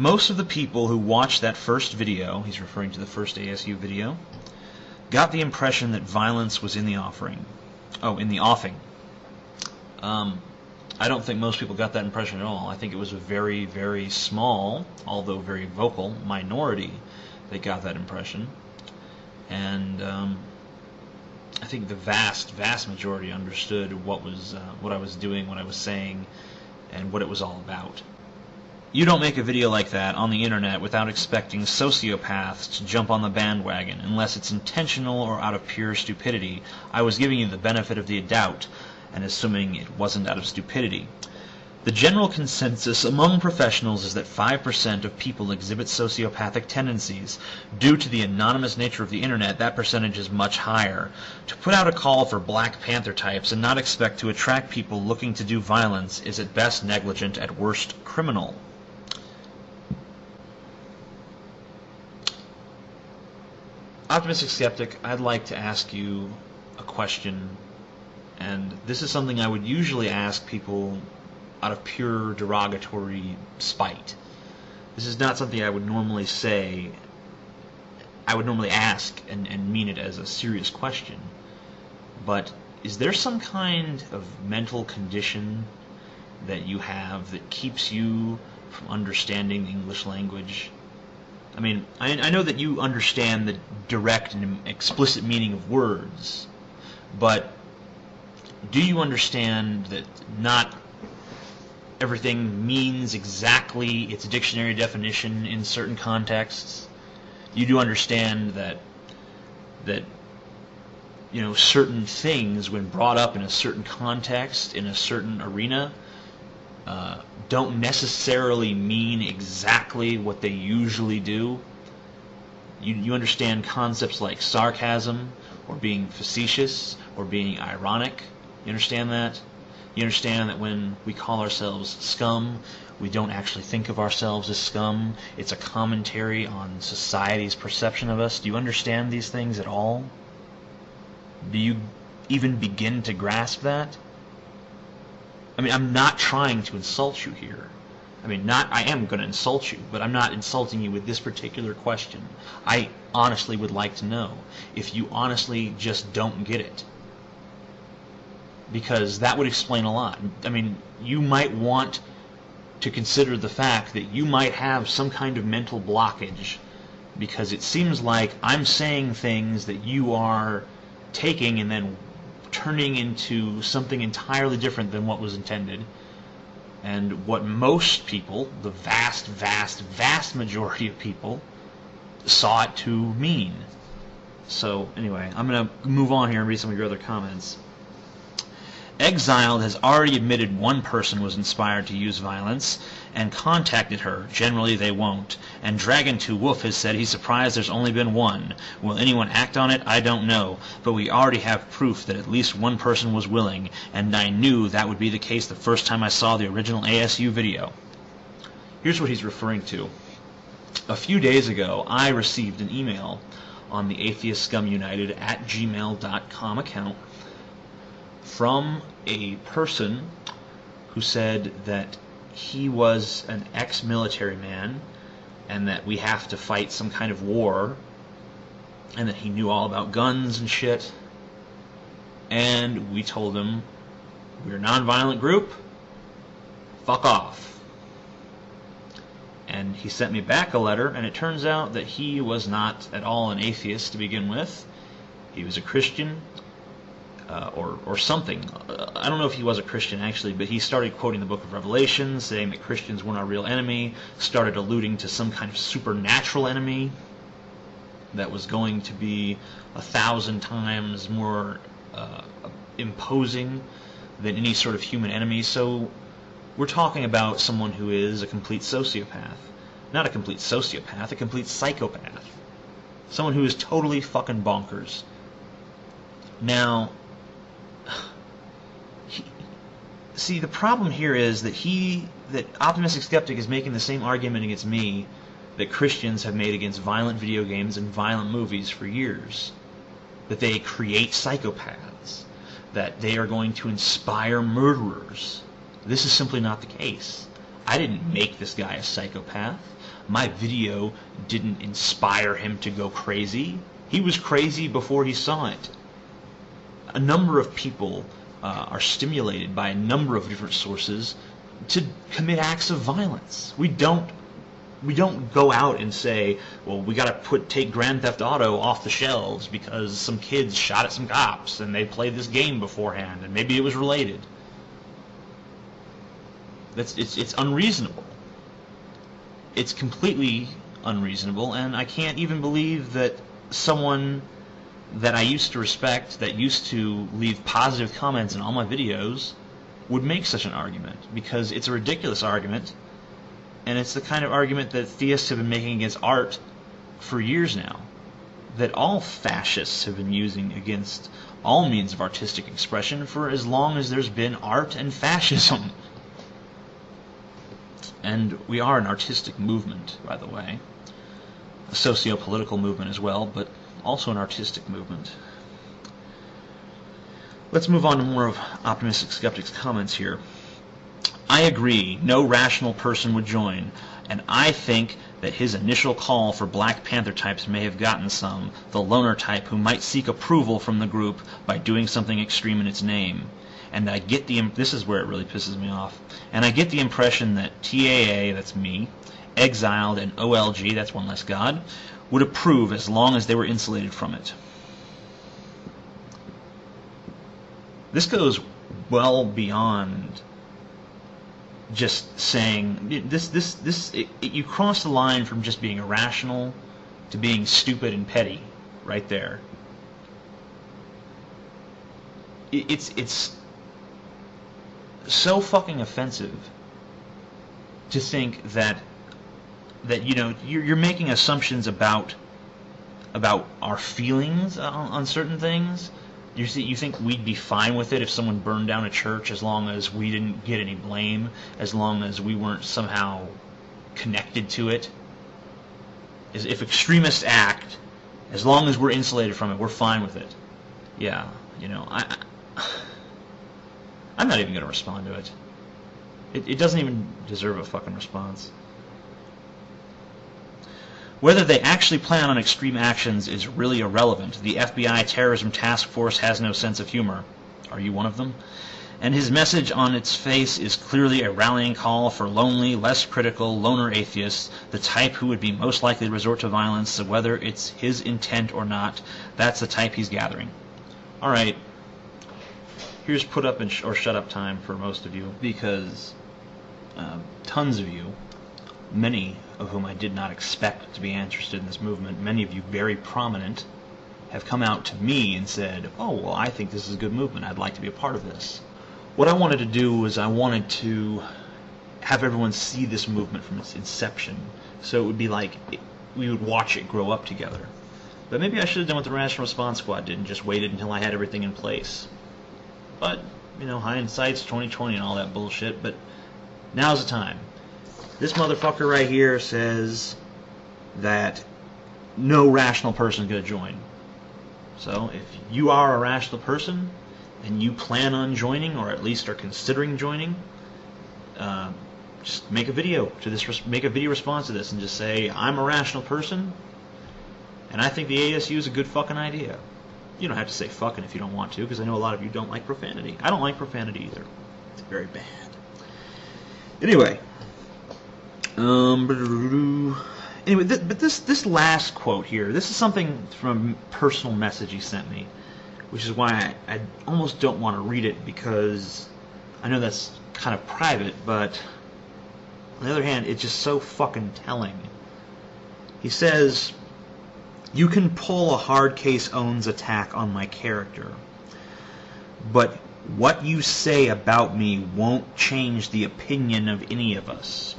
Most of the people who watched that first video, he's referring to the first ASU video, got the impression that violence was in the offing. I don't think most people got that impression at all. I think it was a very, very small, although very vocal, minority that got that impression. And I think the vast, vast majority understood what I was doing, what I was saying, and what it was all about. You don't make a video like that on the internet without expecting sociopaths to jump on the bandwagon, unless it's intentional or out of pure stupidity. I was giving you the benefit of the doubt, and assuming it wasn't out of stupidity. The general consensus among professionals is that 5% of people exhibit sociopathic tendencies. Due to the anonymous nature of the internet, that percentage is much higher. To put out a call for Black Panther types and not expect to attract people looking to do violence is at best negligent, at worst criminal. Optimistic Skeptic, I'd like to ask you a question, and this is something I would usually ask people out of pure derogatory spite. This is not something I would normally say. I would normally ask and mean it as a serious question. But is there some kind of mental condition that you have that keeps you from understanding the English language? I mean, I know that you understand the direct and explicit meaning of words, but do you understand that not everything means exactly its dictionary definition in certain contexts? You do understand that you know, certain things, when brought up in a certain context, in a certain arena, don't necessarily mean exactly what they usually do. You understand concepts like sarcasm, or being facetious, or being ironic. You understand that? You understand that when we call ourselves scum, we don't actually think of ourselves as scum. It's a commentary on society's perception of us. Do you understand these things at all? Do you even begin to grasp that? I mean, I'm not trying to insult you here. I am going to insult you, but I'm not insulting you with this particular question. I honestly would like to know if you honestly just don't get it. Because that would explain a lot. I mean, you might want to consider the fact that you might have some kind of mental blockage, because it seems like I'm saying things that you are taking and then turning into something entirely different than what was intended, and what most people, the vast, vast, vast majority of people, saw it to mean. So anyway, I'm going to move on here and read some of your other comments. Exiled has already admitted one person was inspired to use violence and contacted her. Generally they won't. And Dragon2Wolf has said he's surprised there's only been one. Will anyone act on it? I don't know. But we already have proof that at least one person was willing, and I knew that would be the case the first time I saw the original ASU video. Here's what he's referring to. A few days ago, I received an email on the AtheistScumUnited@gmail.com account from a person who said that he was an ex-military man and that we have to fight some kind of war, and that he knew all about guns and shit. And we told him, we're a non-violent group, fuck off. And he sent me back a letter, and it turns out that he was not at all an atheist to begin with. He was a Christian, or something. I don't know if he was a Christian actually, but he started quoting the book of Revelation, saying that Christians weren't our real enemy, started alluding to some kind of supernatural enemy that was going to be 1,000 times more imposing than any sort of human enemy. So we're talking about someone who is a complete sociopath. Not a complete sociopath, a complete psychopath. Someone who is totally fucking bonkers. Now, see, the problem here is that Optimistic Skeptic is making the same argument against me that Christians have made against violent video games and violent movies for years. That they create psychopaths. That they are going to inspire murderers. This is simply not the case. I didn't make this guy a psychopath. My video didn't inspire him to go crazy. He was crazy before he saw it. A number of people are stimulated by a number of different sources to commit acts of violence. We don't go out and say, well, we got to take Grand Theft Auto off the shelves because some kids shot at some cops and they played this game beforehand and maybe it was related. It's unreasonable. It's completely unreasonable, and I can't even believe that someone that I used to respect, that used to leave positive comments in all my videos, would make such an argument, because it's a ridiculous argument, and it's the kind of argument that theists have been making against art for years now, that all fascists have been using against all means of artistic expression for as long as there's been art and fascism. And we are an artistic movement, by the way, a socio-political movement as well, but also an artistic movement. Let's move on to more of Optimistic Skeptic's comments here. I agree, no rational person would join, and I think that his initial call for Black Panther types may have gotten some, the loner type who might seek approval from the group by doing something extreme in its name. And I get this is where it really pisses me off, and I get the impression that TAA, that's me, Exiled, and OLG, that's One Less God, would approve as long as they were insulated from it. This goes well beyond just saying you cross the line from just being irrational to being stupid and petty right there. It's so fucking offensive to think that you know you're making assumptions about our feelings on certain things. You think we'd be fine with it if someone burned down a church as long as we didn't get any blame, as long as we weren't somehow connected to it? If extremists act, as long as we're insulated from it, we're fine with it. Yeah, you know, I'm not even going to respond to it. It doesn't even deserve a fucking response. Whether they actually plan on extreme actions is really irrelevant. The FBI Terrorism Task Force has no sense of humor. Are you one of them? And his message on its face is clearly a rallying call for lonely, less critical, loner atheists, the type who would be most likely to resort to violence, so whether it's his intent or not, that's the type he's gathering. Alright, here's put up or shut up time for most of you, because tons of you, many of whom I did not expect to be interested in this movement, many of you very prominent, have come out to me and said, oh, well, I think this is a good movement. I'd like to be a part of this. What I wanted to do was I wanted to have everyone see this movement from its inception. So it would be like we would watch it grow up together. But maybe I should have done what the Rational Response Squad did and just waited until I had everything in place. But, you know, hindsight's 20/20 and all that bullshit, but now's the time. This motherfucker right here says that no rational person is going to join. So if you are a rational person and you plan on joining, or at least are considering joining, just make a video to this. Make a video response to this and just say, I'm a rational person and I think the ASU is a good fucking idea. You don't have to say fucking if you don't want to, because I know a lot of you don't like profanity. I don't like profanity either. It's very bad. Anyway. Anyway, but this last quote here, this is something from a personal message he sent me, which is why I almost don't want to read it, because I know that's kind of private, but on the other hand, it's just so fucking telling. He says, you can pull a hard case owns attack on my character, but what you say about me won't change the opinion of any of us.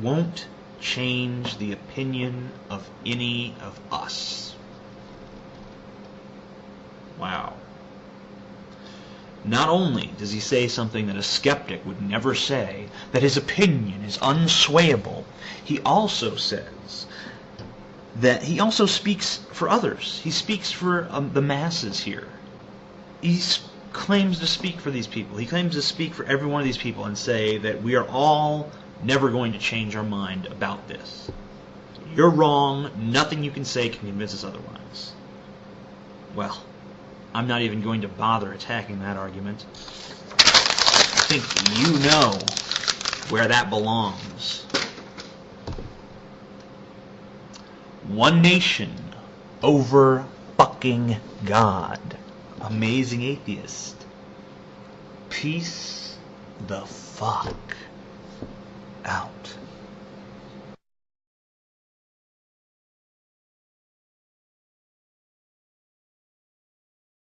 Won't change the opinion of any of us. Wow. Not only does he say something that a skeptic would never say, that his opinion is unswayable, he also says that he also speaks for others. He speaks for the masses here. He's claims to speak for these people. He claims to speak for every one of these people and say that we are all never going to change our mind about this. You're wrong. Nothing you can say can convince us otherwise. Well, I'm not even going to bother attacking that argument. I think you know where that belongs. One nation over fucking God. Amazing atheist. Peace the fuck.